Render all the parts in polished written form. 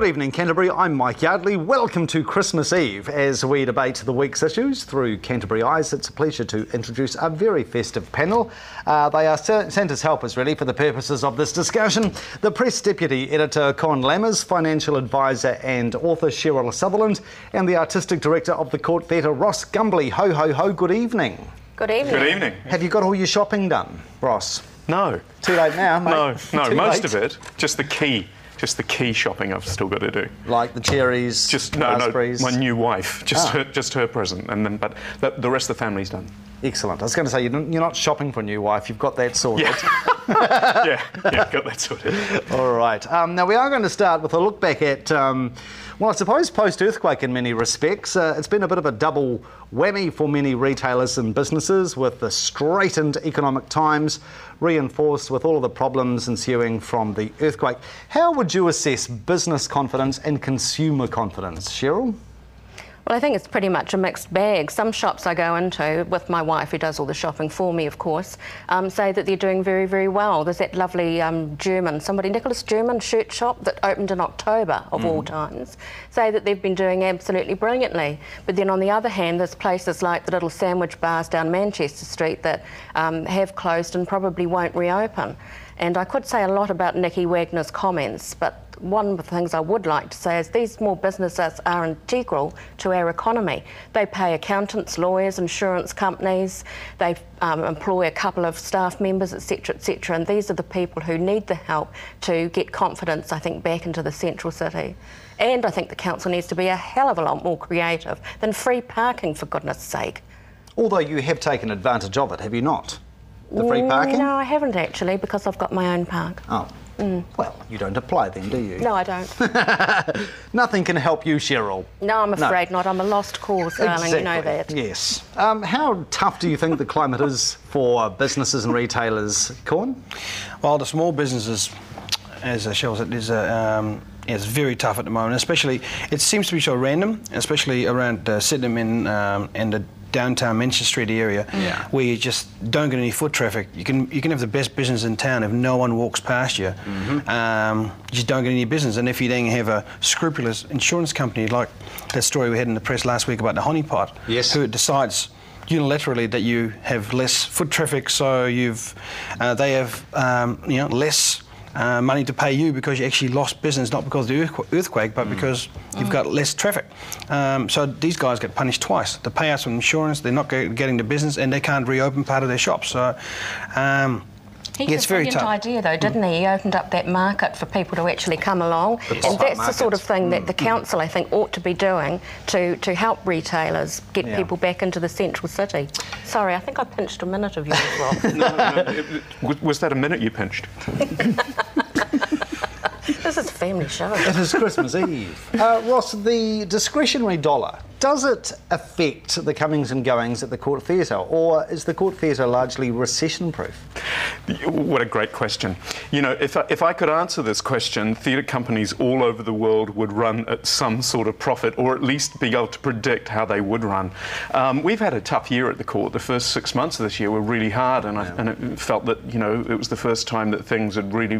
Good evening, Canterbury. I'm Mike Yardley. Welcome to Christmas Eve as we debate the week's issues through Canterbury Eyes. It's a pleasure to introduce a very festive panel. They are Santa's helpers, really, for the purposes of this discussion. The Press Deputy Editor, Coen Lammers, Financial Advisor and author, Sheryl Sutherland, and the Artistic Director of the Court Theatre, Ross Gumbley. Ho, ho, ho, good evening. Good evening. Good evening. Have you got all your shopping done, Ross? No. Too late now, mate. No, Too most late. of it, just the key shopping I've still got to do. Like the cherries, raspberries? No, my new wife, just her present, and then the rest of the family's done. Excellent. I was going to say, you're not shopping for a new wife, you've got that sorted. Yeah, got that sorted. All right. Now, we are going to start with a look back at, well, I suppose post-earthquake in many respects. It's been a bit of a double whammy for many retailers and businesses, with the straitened economic times reinforced with all of the problems ensuing from the earthquake. How would you assess business confidence and consumer confidence, Sheryl? Well, I think it's pretty much a mixed bag. Some shops I go into with my wife, who does all the shopping for me, of course, say that they're doing very, very well. There's that lovely Nicholas German shirt shop that opened in October, of all times, say that they've been doing absolutely brilliantly. But then on the other hand, there's places like the little sandwich bars down Manchester Street that have closed and probably won't reopen. And I could say a lot about Nicky Wagner's comments, but one of the things I would like to say is these small businesses are integral to our economy. They pay accountants, lawyers, insurance companies, they employ a couple of staff members, etc., etc., and these are the people who need the help to get confidence, I think, back into the central city. And I think the council needs to be a hell of a lot more creative than free parking, for goodness sake. Although you have taken advantage of it, have you not? The free parking? No, I haven't actually, because I've got my own park. Oh. Well, you don't apply then, do you? No, I don't. Nothing can help you, Sheryl. No, I'm afraid not. I'm a lost cause, darling, Exactly. you know that. Yes. How tough do you think the climate is for businesses and retailers, Coen? Well, the small businesses, as Sheryl said, is very tough at the moment. Especially, it seems to be so random, especially around Sydenham and the downtown Manchester Street area, where you just don't get any foot traffic. You can have the best business in town if no one walks past you. You just don't get any business. And if you then have a scrupulous insurance company, like that story we had in the press last week about the honeypot, who decides unilaterally that you have less foot traffic, so they have less money to pay you because you actually lost business, not because of the earthquake, but because you've got less traffic. So these guys get punished twice. The payouts from insurance, they're not getting the business, and they can't reopen part of their shops. So he had a brilliant idea, though, didn't he? He opened up that market for people to actually come along, and that's the sort of thing that the council, I think, ought to be doing to help retailers get people back into the central city. Sorry, I think I pinched a minute of yours, Rob. No, was that a minute you pinched? This is a family show. It is Christmas Eve. Ross, the discretionary dollar, does it affect the comings and goings at the Court Theatre, or is the Court Theatre largely recession-proof? What a great question. You know, if I could answer this question, theatre companies all over the world would run at some sort of profit, or at least be able to predict how they would run. We've had a tough year at the Court. The first 6 months of this year were really hard, and it felt that, you know, it was the first time that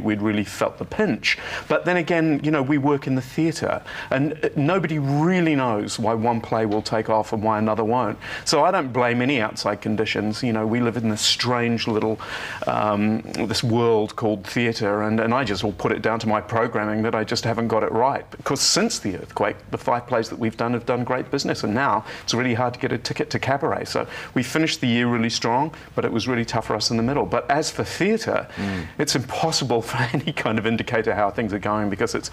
we'd really felt the pinch. But then again, you know, we work in the theatre, and nobody really knows why one play will take off and why another won't. So I don't blame any outside conditions. You know, we live in this strange little this world called theatre, and I just will put it down to my programming that I just haven't got it right. Because since the earthquake, the 5 plays that we've done have done great business, and now it's really hard to get a ticket to Cabaret. So we finished the year really strong, but it was really tough for us in the middle. But as for theatre, it's impossible for any kind of indicator how things are going, because it's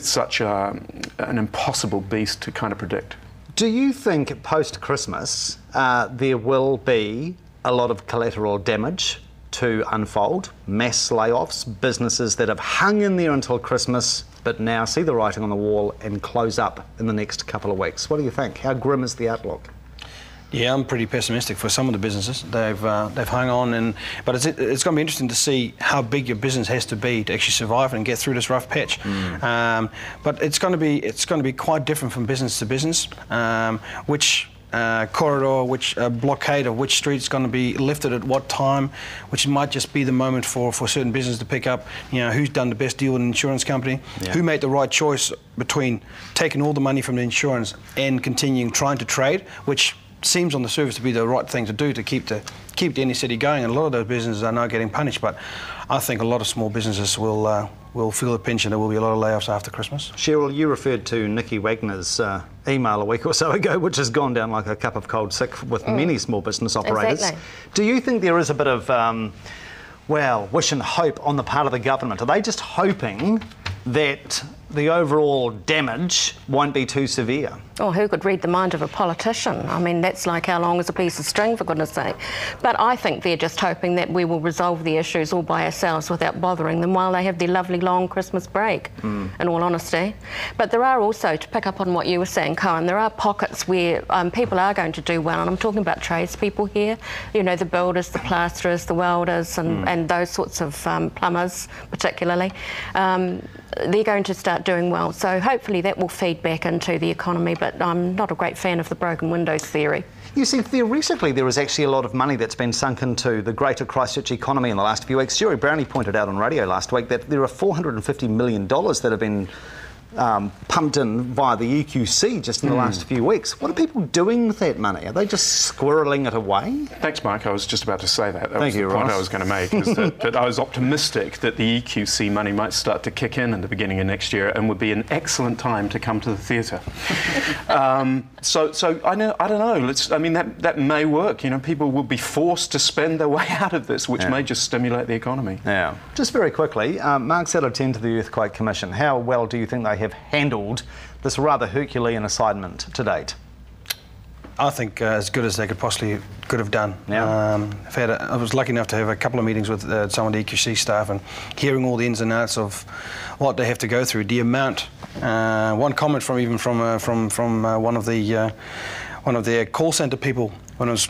such an impossible beast to kind of predict. Do you think post-Christmas there will be a lot of collateral damage to unfold, mass layoffs, businesses that have hung in there until Christmas but now see the writing on the wall and close up in the next couple of weeks? What do you think? How grim is the outlook? Yeah, I'm pretty pessimistic for some of the businesses. They've hung on, but it's going to be interesting to see how big your business has to be to actually survive and get through this rough patch. But it's going to be quite different from business to business, which corridor, which blockade of which street's going to be lifted at what time, which might just be the moment for certain business to pick up, who's done the best deal with an insurance company, who made the right choice between taking all the money from the insurance and continuing trying to trade, which seems on the surface to be the right thing to do to keep the inner city going, and a lot of those businesses are now getting punished. But I think a lot of small businesses will feel the pinch, and there will be a lot of layoffs after Christmas. Sheryl, you referred to Nikki Wagner's email a week or so ago, which has gone down like a cup of cold sick with many small business operators. Exactly. Do you think there is a bit of, wish and hope on the part of the government? Are they just hoping that the overall damage won't be too severe? Oh, who could read the mind of a politician? I mean, that's like how long is a piece of string, for goodness sake. But I think they're just hoping that we will resolve the issues all by ourselves without bothering them while they have their lovely long Christmas break, in all honesty. But there are also, to pick up on what you were saying, Coen, there are pockets where people are going to do well, and I'm talking about tradespeople here, the builders, the plasterers, the welders, and those sorts of plumbers particularly. They're going to start doing well, so hopefully that will feed back into the economy, but I'm not a great fan of the broken windows theory. You see, theoretically, there is actually a lot of money that's been sunk into the greater Christchurch economy in the last few weeks. Jerry Brownie pointed out on radio last week that there are $450 million that have been pumped in via the EQC just in the last few weeks. What are people doing with that money? Are they just squirreling it away? Thanks, Mike. I was just about to say that. That Thank was you, the point Ross. I was going to make, is that I was optimistic that the EQC money might start to kick in the beginning of next year and would be an excellent time to come to the theatre. So I don't know. That may work. People will be forced to spend their way out of this, which may just stimulate the economy. Yeah. Just very quickly, marks out of 10 to the Earthquake Commission. How well do you think they have handled this rather Herculean assignment to date? I think as good as they could have done. Yeah. I was lucky enough to have a couple of meetings with some of the EQC staff and hearing all the ins and outs of what they have to go through. The amount. One comment from one of their call centre people when I was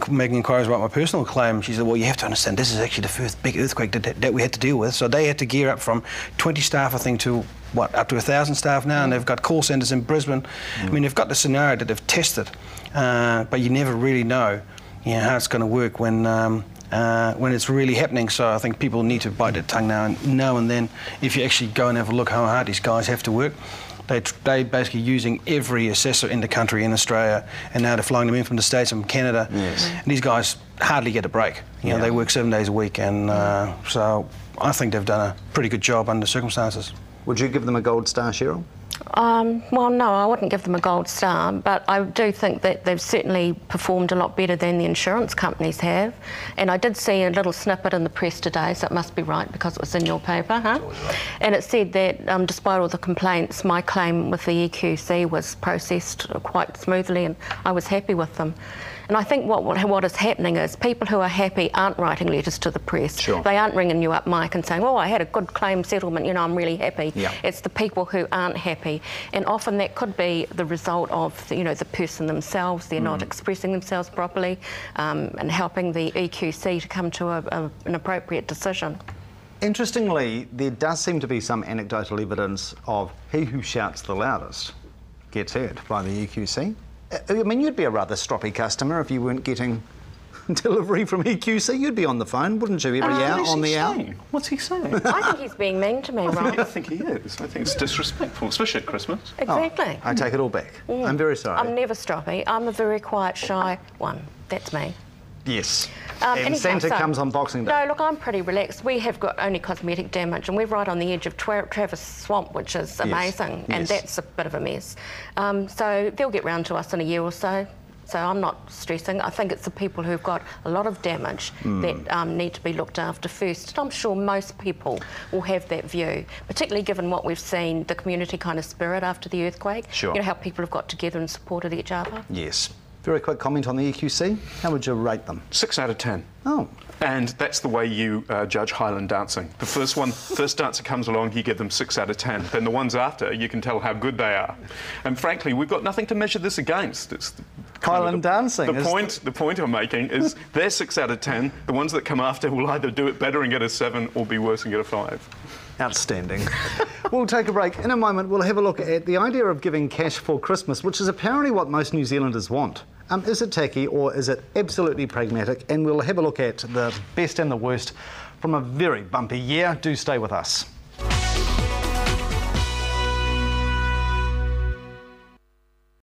making inquiries about my personal claim. She said, "Well, you have to understand, this is actually the first big earthquake that we had to deal with." So they had to gear up from 20 staff, I think, to up to 1,000 staff now, and they've got call centres in Brisbane. I mean, they've got the scenario that they've tested, but you never really know, how it's going to work when it's really happening. So I think people need to bite their tongue now and then. If you actually go and have a look how hard these guys have to work. They're basically using every assessor in the country in Australia, and now they're flying them in from the States and from Canada. Yes. And these guys hardly get a break. They work 7 days a week, and so I think they've done a pretty good job under the circumstances. Would you give them a gold star, Sheryl? Well, no, I wouldn't give them a gold star, but I do think that they've certainly performed a lot better than the insurance companies have. And I did see a little snippet in the press today, so it must be right because it was in your paper, huh? And it said that despite all the complaints, my claim with the EQC was processed quite smoothly, and I was happy with them. And I think what is happening is people who are happy aren't writing letters to the press. Sure. They aren't ringing you up, Mike, and saying, "Oh, I had a good claim settlement, I'm really happy." Yeah. It's the people who aren't happy. And often that could be the result of, the person themselves. They're not expressing themselves properly, and helping the EQC to come to an appropriate decision. Interestingly, there does seem to be some anecdotal evidence of he who shouts the loudest gets heard by the EQC. I mean, you'd be a rather stroppy customer if you weren't getting delivery from EQC. You'd be on the phone, wouldn't you, every hour on the hour? What's he saying? I think he's being mean to me, Ron. I think he is. I think it's disrespectful, especially at Christmas. Exactly. I take it all back. I'm very sorry. I'm never stroppy. I'm a very quiet, shy one. That's me. Yes. Anyhow, And Santa comes on Boxing Day. No, look, I'm pretty relaxed. We have got only cosmetic damage, and we're right on the edge of Travis Swamp, which is amazing, and that's a bit of a mess. So they'll get round to us in a year or so. So I'm not stressing. I think it's the people who've got a lot of damage that need to be looked after first. And I'm sure most people will have that view, particularly given what we've seen, the community kind of spirit after the earthquake. Sure. How people have got together and supported each other. Yes. Very quick comment on the EQC. How would you rate them? 6 out of 10. Oh. And that's the way you judge Highland dancing. The first dancer comes along, you give them 6 out of 10. Then the ones after, you can tell how good they are. And frankly, we've got nothing to measure this against. It's Highland dancing. The point I'm making is they're 6 out of 10. The ones that come after will either do it better and get a 7 or be worse and get a 5. Outstanding. We'll take a break. In a moment, we'll have a look at the idea of giving cash for Christmas, which is apparently what most New Zealanders want. Is it tacky or is it absolutely pragmatic? And we'll have a look at the best and the worst from a very bumpy year. Do stay with us.